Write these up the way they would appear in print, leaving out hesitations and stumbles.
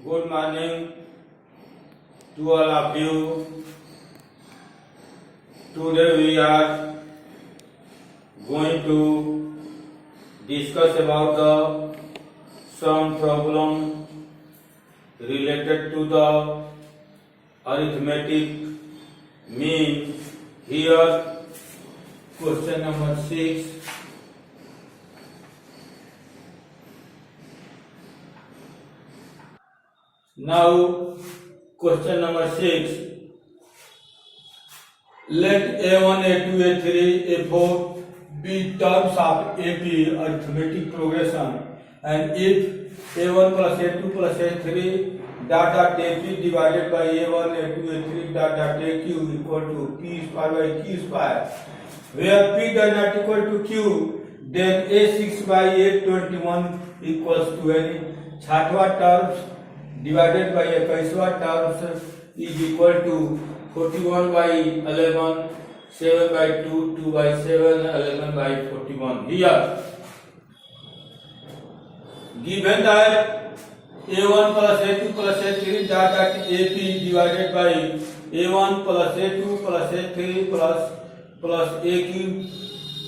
Good morning to all of you. Today we are going to discuss about some problem related to the arithmetic mean. Here question number 6. Now question number 6. Let A1, A2, A3, A4 be terms of AP arithmetic progression, and if A1 plus A2 plus A3 dot AP divided by A1, A2, A3 dot AQ equal to P square by Q square, where P does not equal to Q, then A6 by A21 equals to any 60वां terms divided by 21वां terms is equal to 41 by 11, 7 by 2, 2 by 7, 11 by 41. Here, given that A1 plus A2 plus A3 dot AP divided by A1 plus A2 plus A3 plus AQ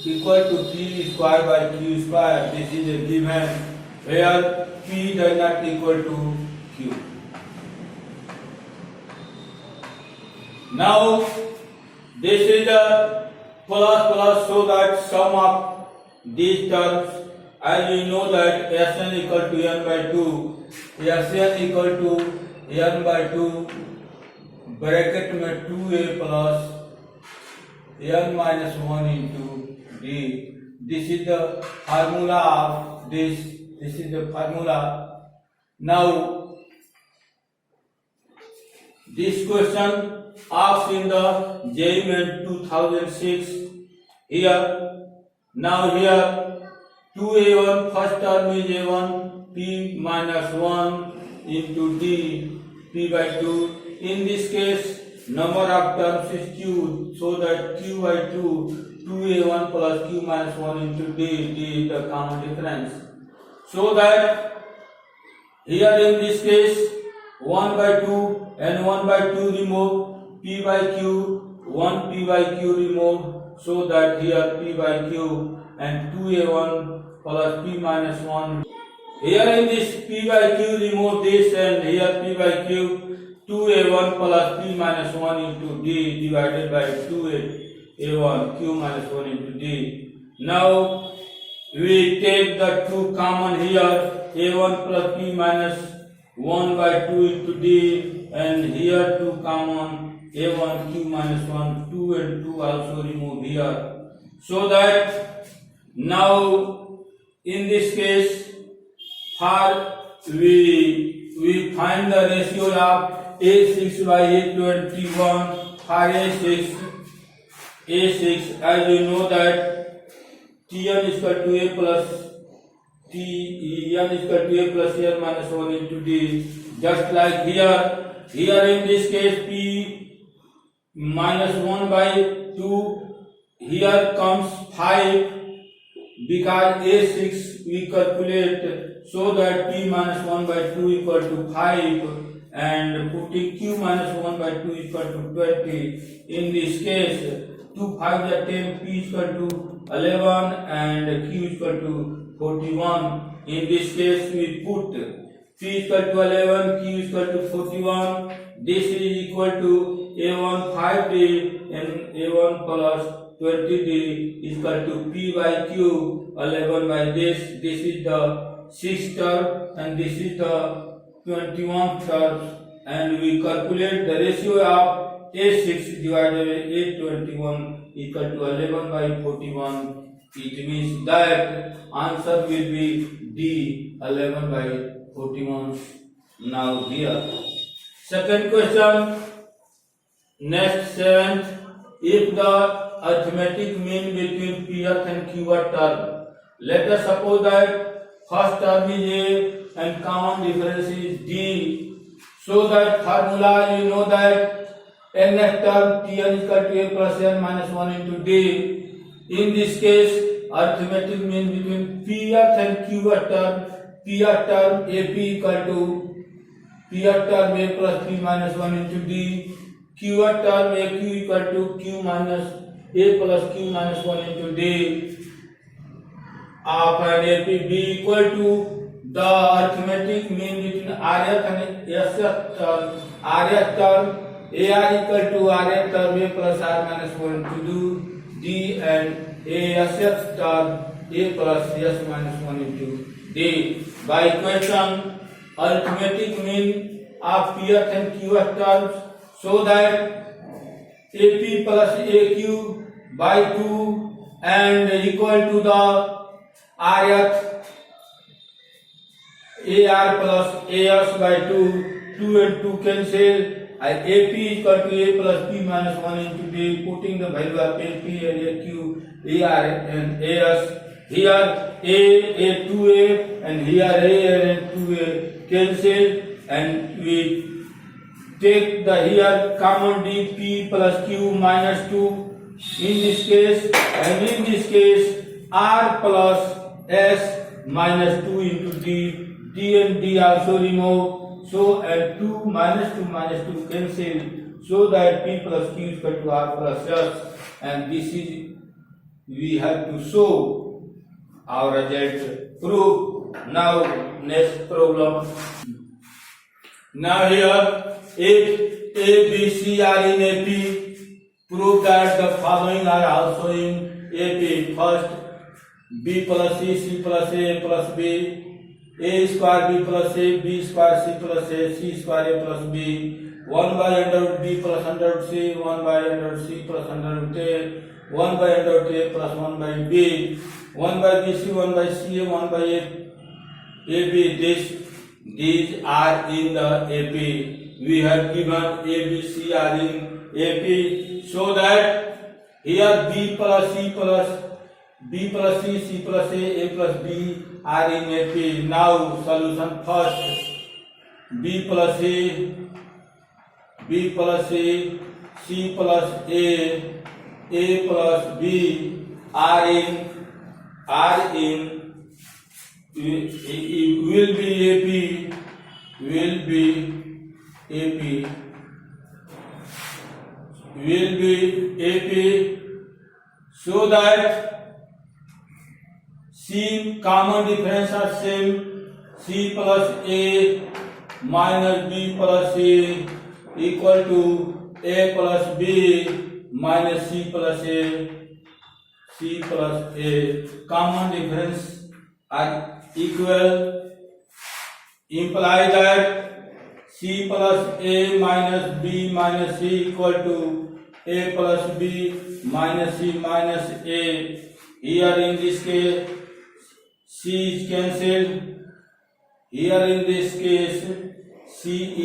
equal to P square by Q square. This is a given where P does not equal to Q. Now this is the plus so that sum of these terms, as we know that Sn equal to n by 2, Sn equal to n by 2 bracket में 2a plus n minus 1 into d. This is the formula of this. This is the formula. Now this question asked in the JEE Main 2006. Here, now here 2a1 first term is a1 p minus 1 into d p by 2. In this case, number of terms is q, so that q by 2, 2a1 plus q minus 1 into d is the common difference. So that here in this case 1 by 2 and 1 by 2 remove, p by q, 1 p by q remove, so that here p by q and 2a1 plus p minus 1. Here in this p by q remove this, and here p by q, 2a1 plus p minus 1 into d divided by 2a1 q minus 1 into d. Now we take the 2 common here, a1 plus p minus 1 by 2 into d, and here 2 common, a1 q minus 1, 2 and 2 also remove here. So that now in this case, for we find the ratio of a6 by a21. For a6 as we know that tn is equal to a plus Tn is equal to a plus n minus 1 into d. Just like here in this case p minus 1 by 2, here comes 5 because a6 we calculate, so that p minus 1 by 2 equal to 5, and putting q minus 1 by 2 equal to 20. In this case 2 5 are 10, p is equal to 11 and q is equal to 41. In this case we put p is equal to 11, q is equal to 41. This is equal to a1 5d and a1 plus 20d is equal to p by q 11 by this. This is the 6th term and this is the 21st term, and we calculate the ratio of a6 divided by a21 equal to 11 by 41. It means that answer will be D, 11 by 41. Now here, second question, next 7th, if the arithmetic mean between pth and qth term, let us suppose that first term is a and common difference is d, so that formula you know that nth term tn is equal to a plus n minus 1 into d. In this case, arithmetic mean between pth and qth term, pth term ap equal to pth term a plus p minus 1 into d, qth term a q equal to q minus a plus q minus 1 into d of an AP b equal to the arithmetic mean between rth and sth term. Rth term ar equal to rth term a plus r minus 1 into d and sth term a plus s minus 1 into d. By equation arithmetic mean of pth and qth terms, so that ap plus aq by 2 and equal to the rth ar plus as by 2, 2 and 2 cancel, and ap equal to a plus p minus 1 into d, putting the value of ap and aq, ar and as. Here a 2a and here a and 2a cancel, and we take the here common d, p plus q minus 2 in this case, and in this case r plus s minus 2 into d, d and d also remove, so and 2 minus 2 cancel, so that p plus q is equal to r plus s, and this is we have to show our result proof. Now next problem. Now here if a b c are in AP, prove that the following are also in AP. First, b plus c plus a plus b, a square b plus a, b square c plus a, c square a plus b, 1 by under root b plus under root c, 1 by under root c plus under root a, 1 by under root a plus 1 by b, 1 by bc, 1 by ca, 1 by ab. These are in the AP. We have given a, b, c are in AP, so that here b plus c plus b plus c plus a plus b are in AP. Now solution first. b plus a, c plus a plus b are in will be AP, so that c common difference are same, c plus a minus b plus a equal to a plus b minus c plus a, common difference are equal, imply that c plus a minus b minus c equal to a plus b minus c minus a. Here in this case c is cancelled, here in this case c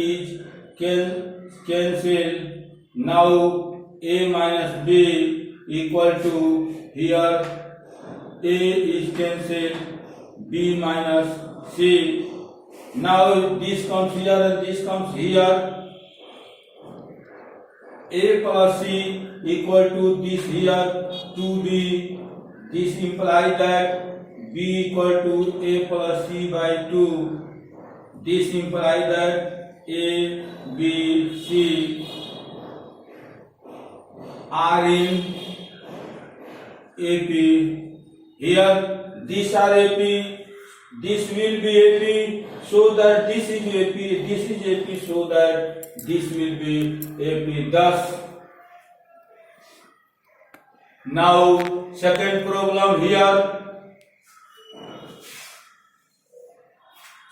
is cancelled. Now a minus b equal to, here a is cancelled, b minus c. Now this comes here and this comes here. A plus c equal to this here 2b. This implies that b equal to a plus c by 2. This implies that a, b, c are in AP. Here these are AP, this will be AP, so that this is AP, this is AP, so that this will be AP. Thus, now second problem here.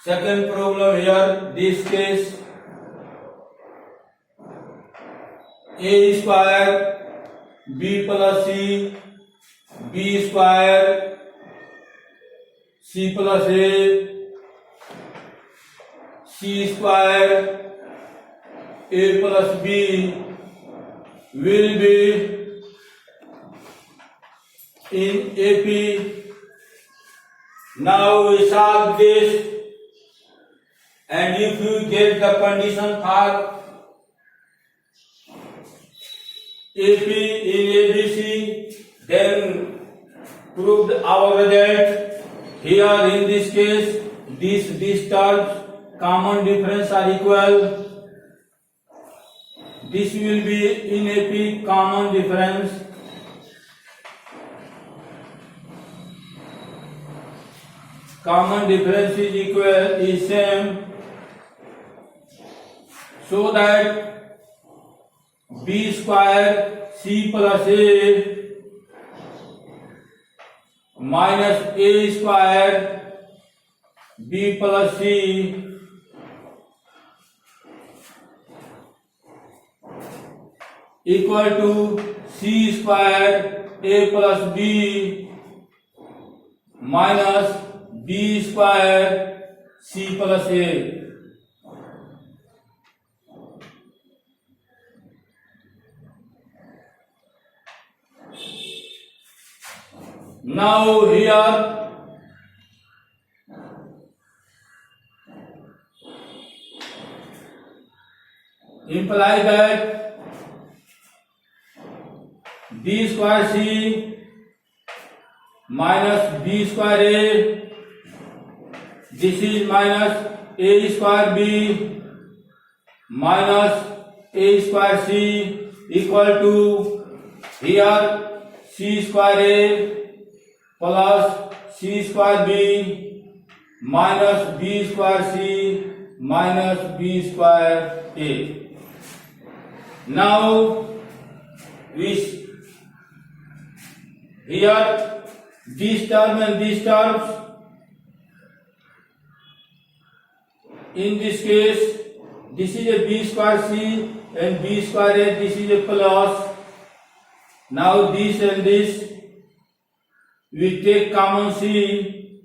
Second problem here, this case a square b plus c, b square c plus a, c square a plus b will be in AP. Now we solve this, and if you get the condition for AP in ABC, then proved our result. Here in this case, this terms common difference are equal. This will be in AP common difference. Common difference is equal, is same, so that B square C plus A minus A square B plus C equal to C square A plus B minus B square C plus A. Now here imply that B square C minus B square A, this is minus A square B minus A square C equal to here C square A plus C square B minus B square C minus B square A. Now we here this term and these terms, in this case this is a B square C and B square A, this is a plus. Now this and this we take common C,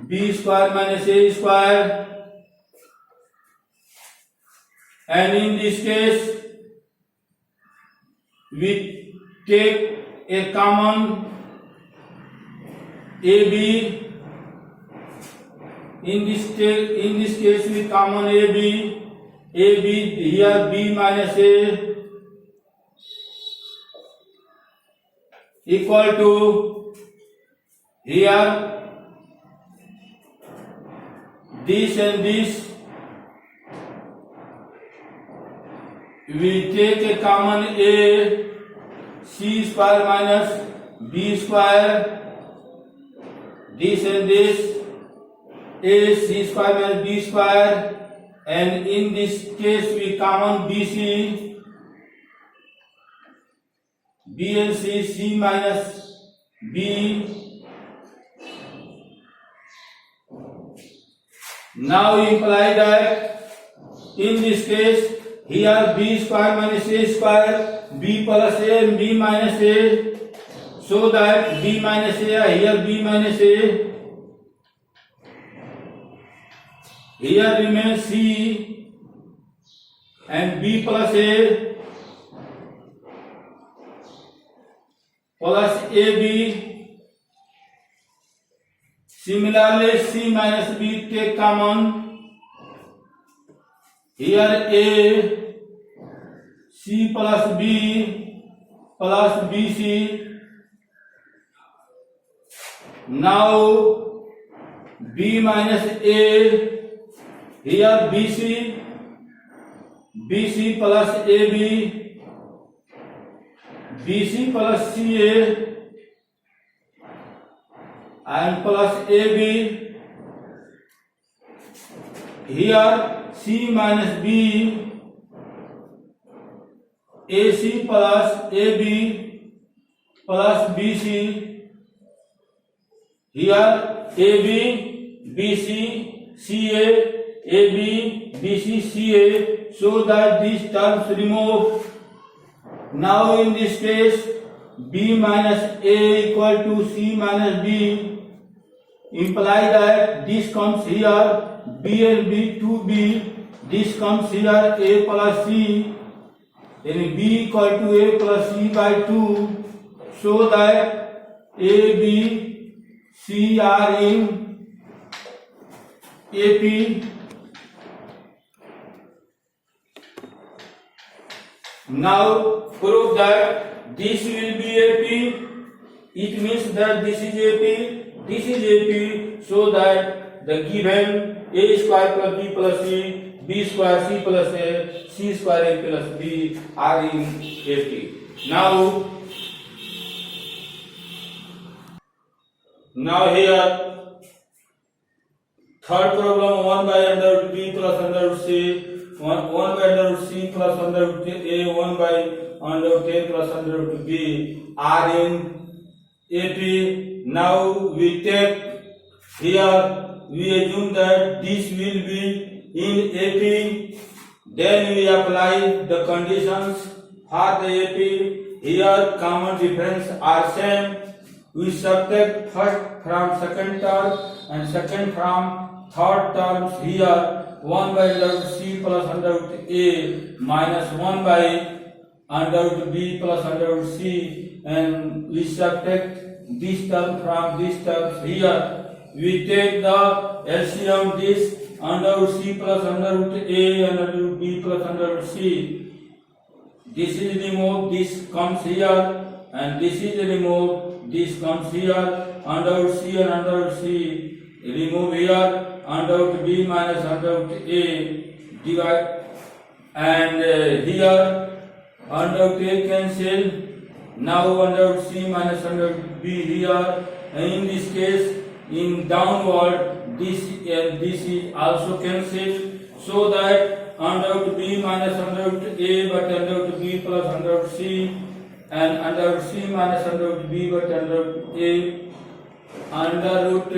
B square minus A square, and in this case we take a common AB. In this case we common AB here B minus A equal to here this and this, we take a common A, C square minus B square, this and this, A C square minus B square, and in this case we common BC, B and C minus B. Now imply that in this case here B square minus A square, B plus A and B minus A, so that B minus A, here B minus A, here remains C and B plus A plus AB. Similarly, C minus B take common. Here A, C plus B plus BC. Now B minus A, here BC, BC plus AB, BC plus CA, and plus AB, here C minus B, AC plus AB plus BC, here AB, BC, CA, AB, BC, CA, so that these terms remove. Now in this case, B minus A equal to C minus B, imply that this comes here, B and B, 2B, this comes here, A plus C, then B equal to A plus C by 2, so that A, B, C are in AP. Now prove that this will be AP, it means that this is AP, so that the given a square plus b plus c, b square c plus a, c square a plus b are in AP. Now here third problem, 1 by under root b plus under root c, 1 by under root c plus under root a, 1 by under root a plus under root b are in AP. Now we take here, we assume that this will be in AP. Then we apply the conditions for the AP. Here common difference are same. We subtract first from second term and second from third terms. Here 1 by under root c plus under root a minus 1 by under root b plus under root c, and we subtract this term from this term. Here we take the LCM, this under root c plus under root a and under root b plus under root c. This is removed, this comes here, and this is removed, this comes here. Under root c and under root c remove here, under root b minus under root a divide, and here under root a cancel. Now under root c minus under root b here, and in this case in downward this is also cancelled, so that under root b minus under root a but under root b plus under root c, and under root c minus under root b but under root a, under root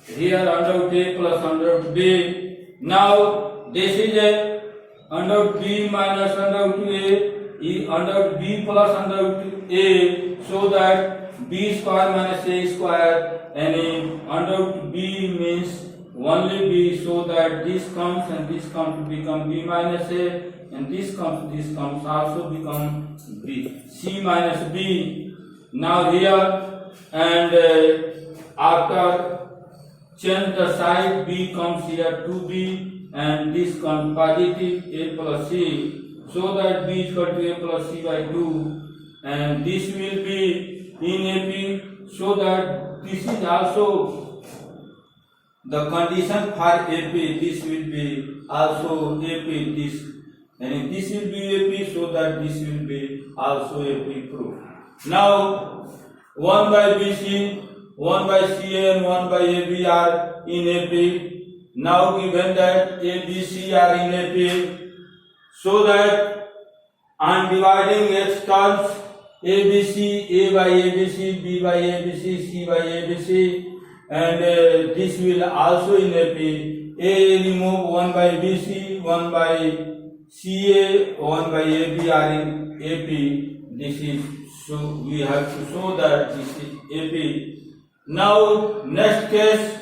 here under root a plus under root b. Now this is a under root b minus under root a under root b plus under root a, so that b square minus a square, and in under root b means only b, so that this comes and this comes to become b minus a, and this comes also become b, c minus b. Now here, and after change the side, b comes here 2b, and this comes positive a plus c, so that b is equal to a plus c by 2, and this will be in AP, so that this is also the condition for AP. This will be also AP, this, and this will be AP, so that this will be also AP proof. Now 1 by BC, 1 by CA and 1 by AB are in AP. Now given that ABC are in AP, so that on dividing x terms, ABC, A by ABC, B by ABC, C by ABC, and this will also in AP. A remove 1 by BC, 1 by CA, 1 by AB are in AP. This is, so we have to show that this is AP. Now next case,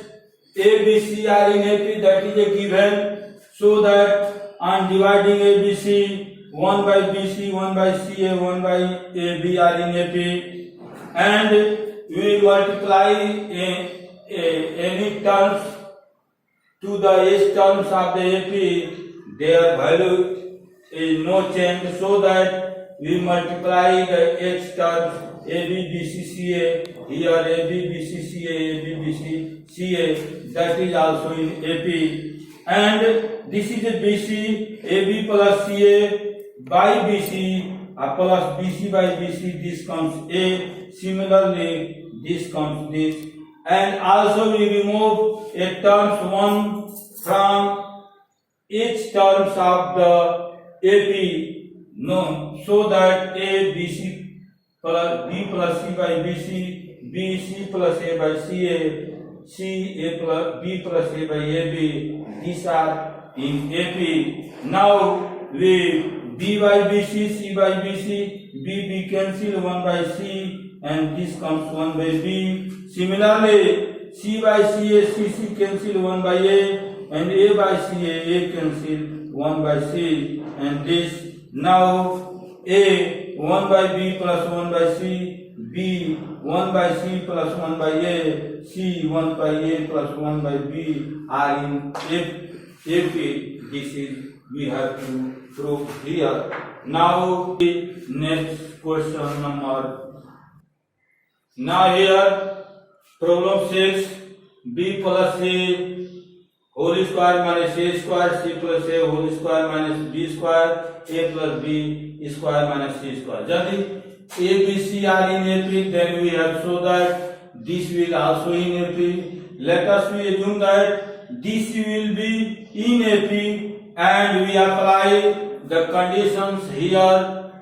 ABC are in AP, that is a given, so that on dividing ABC, 1 by BC, 1 by CA, 1 by AB are in AP, and we multiply any terms to the S terms of the AP, their value is no change, so that we multiply the X terms AB, BC, CA, here AB, BC, CA, AB, BC, CA, that is also in AP, and this is a BC, AB plus CA by BC, plus BC by BC, this comes A, similarly this comes this, and also we remove a terms 1 from each terms of the AP, no, so that A, BC plus B plus C by BC, B, C plus A by CA, C, A plus B plus A by AB, these are in AP. Now we B by BC, C by BC, B cancel 1 by C, and this comes 1 by B. Similarly, C by CA, C cancel 1 by A, and A by CA, A cancel 1 by C, and this. Now A 1 by B plus 1 by C, B 1 by C plus 1 by A, C 1 by A plus 1 by B are in AP. This is we have to prove here. Now the next question number. Now here problem 6. b plus c whole square minus a square, c plus a whole square minus b square, a plus b square minus c square. Jadi a, b, c are in AP, then we have shown that this will also in AP. Let us assume that this will be in AP and we apply the conditions here.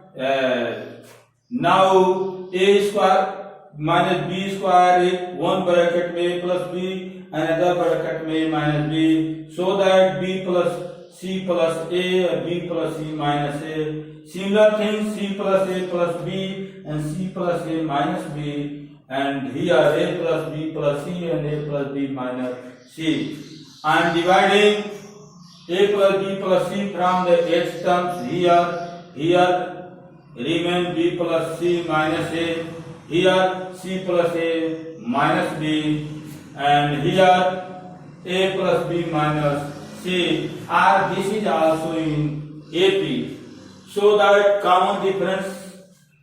Now a square minus b square is one bracket में plus b, another bracket में minus b, so that b plus c plus a or b plus c minus a. Similar thing, c plus a plus b and c plus a minus b, and here a plus b plus c and a plus b minus c. I am dividing a plus b plus c from the x terms here. Here remain b plus c minus a. Here c plus a minus b, and here a plus b minus c. Or this is also in AP. So that common difference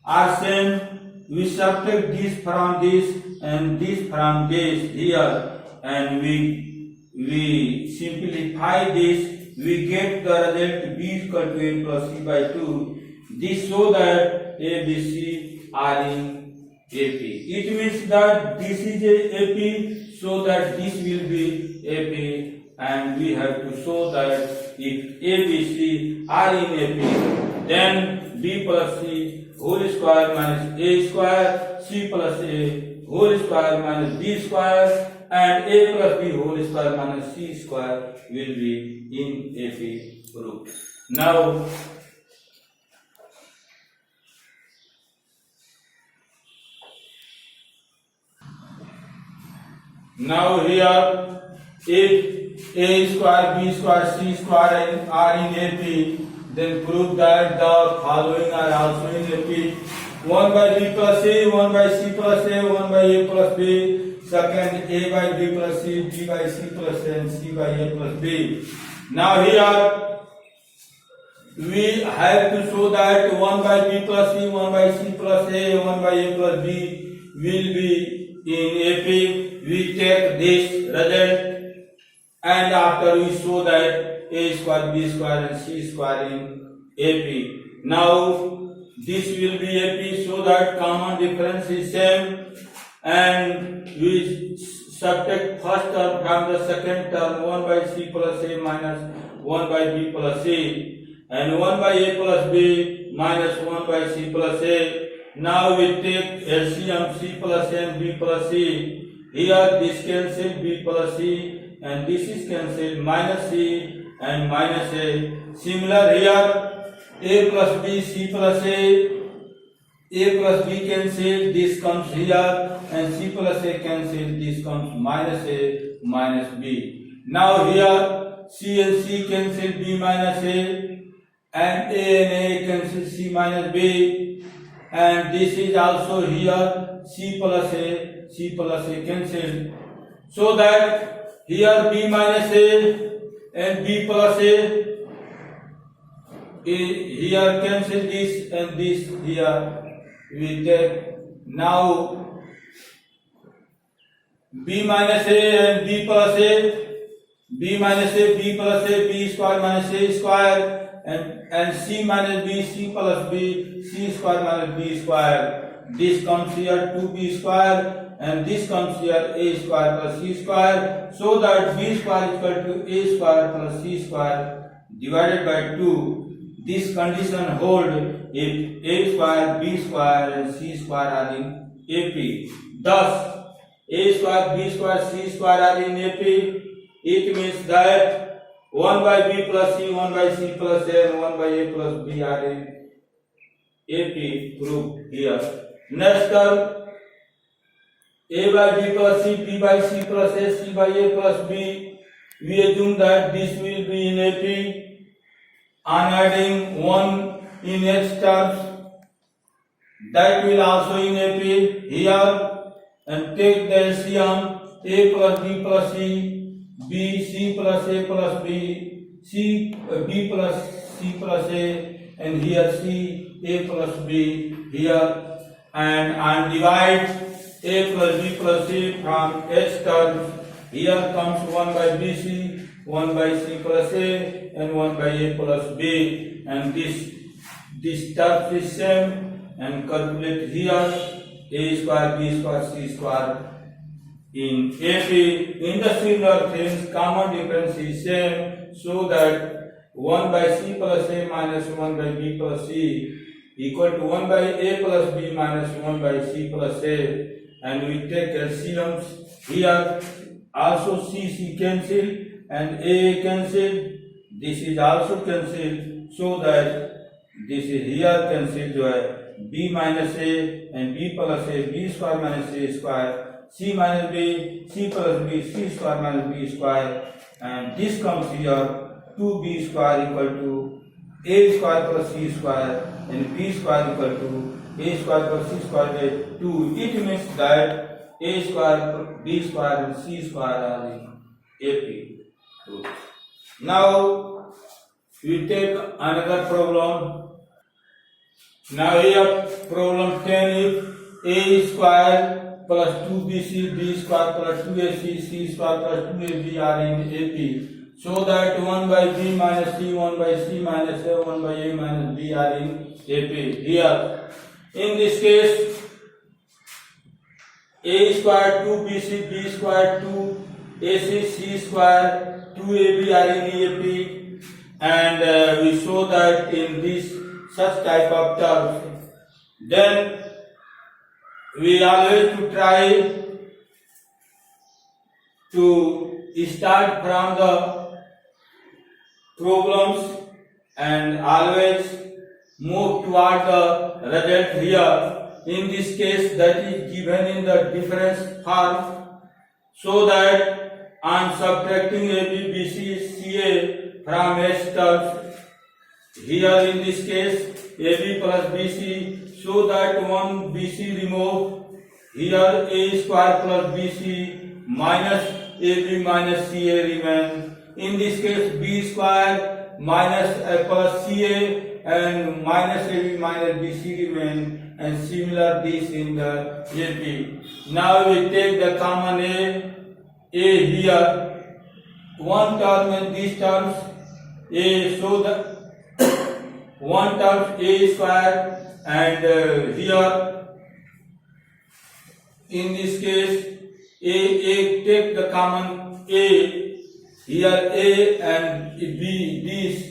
are same. We subtract this from this and this from this here, and we simplify this. We get the result b equal to a plus c by 2. This so that a, b, c are in AP. It means that this is a AP, so that this will be AP, and we have to show that if A, B, C are in AP, then b plus c whole square minus a square, c plus a whole square minus b square, and a plus b whole square minus c square will be in AP group. Now here, if a square, b square, c square are in AP, then prove that the following are also in AP. 1 by b plus a, 1 by c plus a, 1 by a plus b. Second, a by b plus c, b by c plus a, and c by a plus b. Now here, we have to show that 1 by b plus c, 1 by c plus a, 1 by a plus b will be in AP. We take this result, and after we show that a square, b square, and c square in AP. Now this will be AP, so that common difference is same, and we subtract first term from the second term, 1 by c plus a minus 1 by b plus c, and 1 by a plus b minus 1 by c plus a. Now we take LCM c plus a and b plus c. Here this cancel b plus c, and this is cancelled minus c and minus a. Similar here, a plus b, c plus a plus b cancel, this comes here, and c plus a cancel, this comes minus a minus b. Now here c and c cancel b minus a, and a cancel c minus b, and this is also here c plus a cancelled, so that here b minus a and b plus a, here cancel this and this here we take. Now b minus a and b plus a, b minus a, b plus a, b square minus a square, and c minus b, c plus b, c square minus b square. This comes here 2b square, and this comes here a square plus c square, so that b square is equal to a square plus c square divided by 2. This condition hold if a square, b square, and c square are in AP. Thus, a square, b square, c square are in AP. It means that 1 by b plus c, 1 by c plus a, and 1 by a plus b are in AP group here. Next term, a by b plus c, b by c plus a, c by a plus b. We assume that this will be in AP. On adding 1 in x terms, that will also in AP here, and take the LCM a plus b plus c, b, c plus a plus b, c, b plus c plus a, and here c, a plus b here, and divide a plus b plus c from x terms, here comes 1 by BC, 1 by C plus A, and 1 by A plus B, and this term is same, and calculate here A square, B square, C square in AP. In the similar things, common difference is same, so that 1 by C plus A minus 1 by B plus C equal to 1 by A plus B minus 1 by C plus A, and we take LCMs. Here also C cancel and A cancel. This is also cancel, so that this is here cancel जो है B minus A and B plus A, B square minus A square, C minus B, C plus B, C square minus B square, and this comes here 2B square equal to A square plus C square, and B square equal to A square plus C square by 2. It means that A square, B square and C square are in AP. Now we take another problem. Now here problem 10, if A square plus 2BC, B square plus 2AC, C square plus 2AB are in AP, so that 1 by B minus C, 1 by C minus A, 1 by A minus B are in AP. Here, in this case, A square 2BC, B square 2AC, C square 2AB are in AP, and we show that in this such type of terms, then we always to try to start from the problems and always move toward the result here. In this case, that is given in the difference form, so that I am subtracting AB, BC, CA from S terms. Here in this case, AB plus BC, so that 1 BC remove. Here A square plus BC minus AB minus CA remain. In this case, B square minus A plus CA and minus AB minus BC remain, and similar this in the AP. Now we take the common A here, one term and these terms A, so the one term A square, and here in this case A take the common A, here A and B, this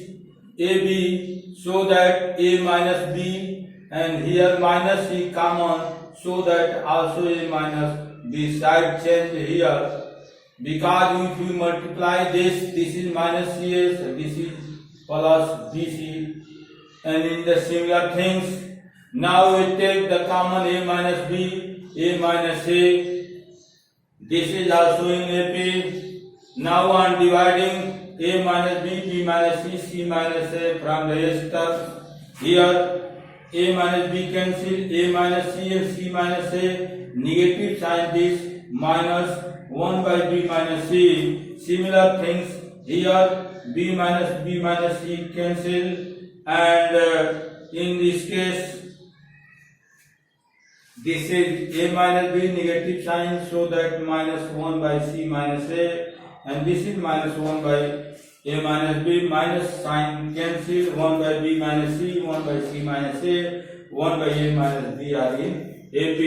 AB, so that A minus B, and here minus C common, so that also A minus B. Side change here, because if you multiply this is minus CS, this is plus BC, and in the similar things, now we take the common A minus B, A minus A, this is also in AP. Now I am dividing A minus B, B minus C, C minus A from the S terms. Here A minus B cancel, A minus C and C minus A, negative sign this, minus 1 by B minus C. Similar things here, B minus C cancel, and in this case this is A minus B negative sign, so that minus 1 by C minus A, and this is minus 1 by A minus B, minus sign cancel, 1 by B minus C, 1 by C minus A, 1 by A minus B are in AP,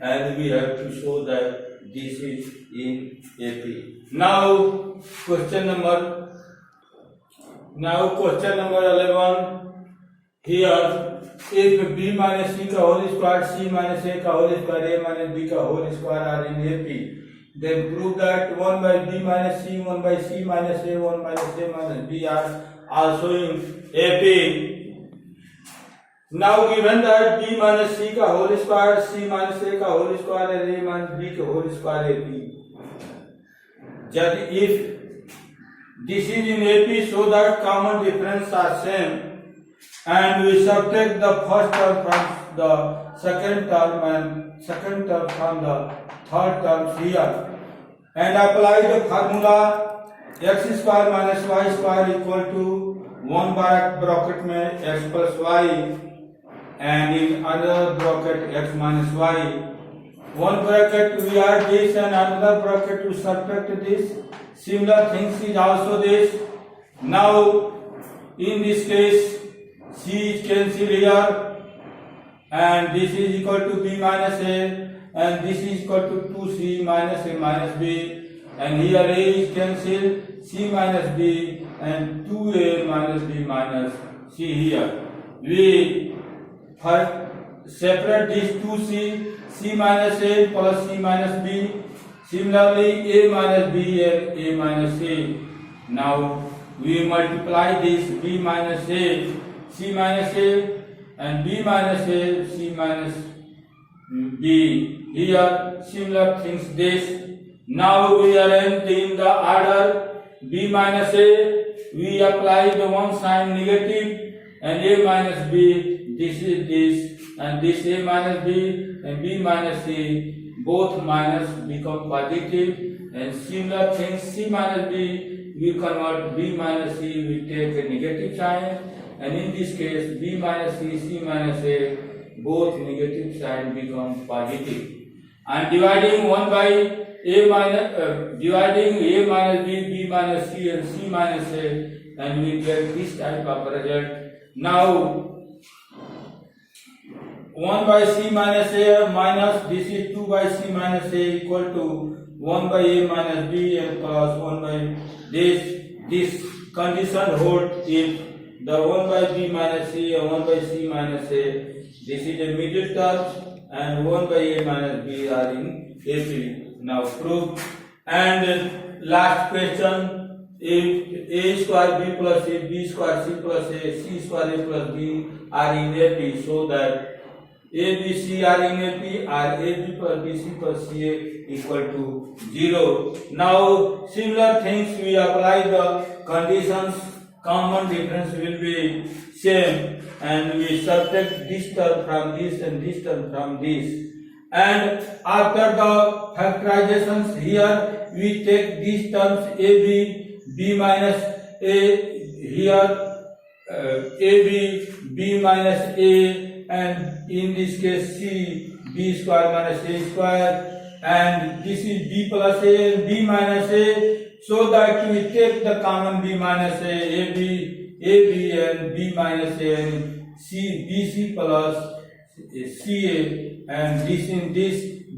and we have to show that this is in AP. Now question number 11. Here, if B minus C का whole square, C minus A का whole square, A minus B का whole square are in AP, then prove that 1 by B minus C, 1 by C minus A, 1 minus A minus B are also in AP. Now given that B minus C का whole square, C minus A का whole square and A minus B का whole square AP, if this is in AP, so that common difference are same, and we subtract the first term from the second term and second term from the third term here, and apply the formula x square minus y square equal to 1 bracket में x plus y, and in other bracket x minus y, one bracket we add this and another bracket to subtract this. Similar things is also this. Now in this case C is cancelled here and this is equal to B minus A and this is equal to 2C minus A minus B, and here A is cancelled, C minus B and 2A minus B minus C here. We separate these 2C, C minus A plus C minus B. Similarly, A minus B and A minus C. Now we multiply this B minus A, C minus A and B minus A, C minus B. Here similar things this. Now we arrange in the order B minus A. We apply the one sign negative and A minus B. This is this and this A minus B and B minus C. Both minus become positive, and similar things C minus B we convert B minus C, we take a negative sign, and in this case B minus C, C minus A, both negative sign become positive. And dividing 1 by A minus dividing A minus B, B minus C and C minus A, and we get this type of result. Now 1 by C minus A minus this is 2 by C minus A equal to 1 by A minus B and plus 1 by this condition holds if the 1 by B minus C and 1 by C minus A, this is a middle term, and 1 by A minus B are in AP. Now prove. And last question, if A square B plus A, B square C plus A, C square A plus B are in AP, so that A, B, C are in AP, or AB plus BC plus CA equal to 0. Now similar things we apply the conditions, common difference will be same, and we subtract this term from this and this term from this. And after the factorizations here we take these terms AB, B minus A here, AB, B minus A, and in this case C, B square minus A square, and this is B plus A and B minus A, so that we take the common B minus A, AB and B minus A and C, BC plus CA, and this in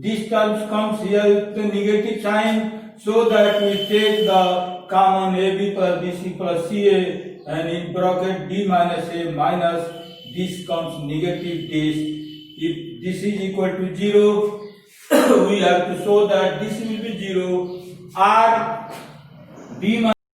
this terms comes here with the negative sign, so that we take the common AB plus BC plus CA, and in bracket B minus A minus this comes negative this. If this is equal to 0, we have to show that this will be 0 or B minus